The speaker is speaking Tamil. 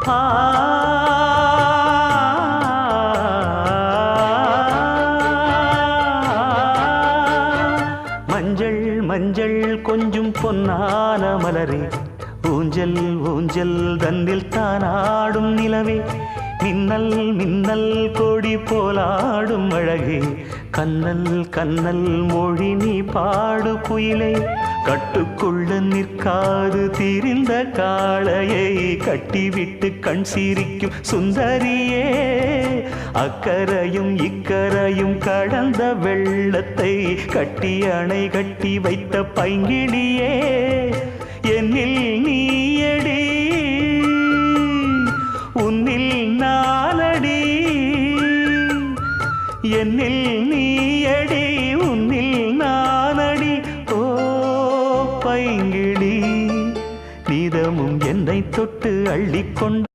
ஆ மஞ்சள் மஞ்சள் கொஞ்சம் பொன்னான மலரே, ஊஞ்சல் ஊஞ்சல் தன்னில் தானாடும் நிலவே, மின்னல் மின்னல் கொடி போலாடும் அழகே, கண்ணல் கண்ணல் மொழி நீ பாடு குயிலே, கட்டுக்குள்ள நிற்காது திரிந்த காளையை கட்டிவிட்டு கண் சிரிக்கும் சுந்தரியே, அக்கரையும் இக்கரையும் கடந்த வெள்ளத்தை கட்டி அணை கட்டி வைத்த பைங்கிளியே, என்னில் நீயடி உன்னில் நானடி, என்னில் நீயடி உன்னில் நானடி. ஓ பைங்கிளி, நீதமும் என்னை தொட்டு அள்ளிக்கொண்டு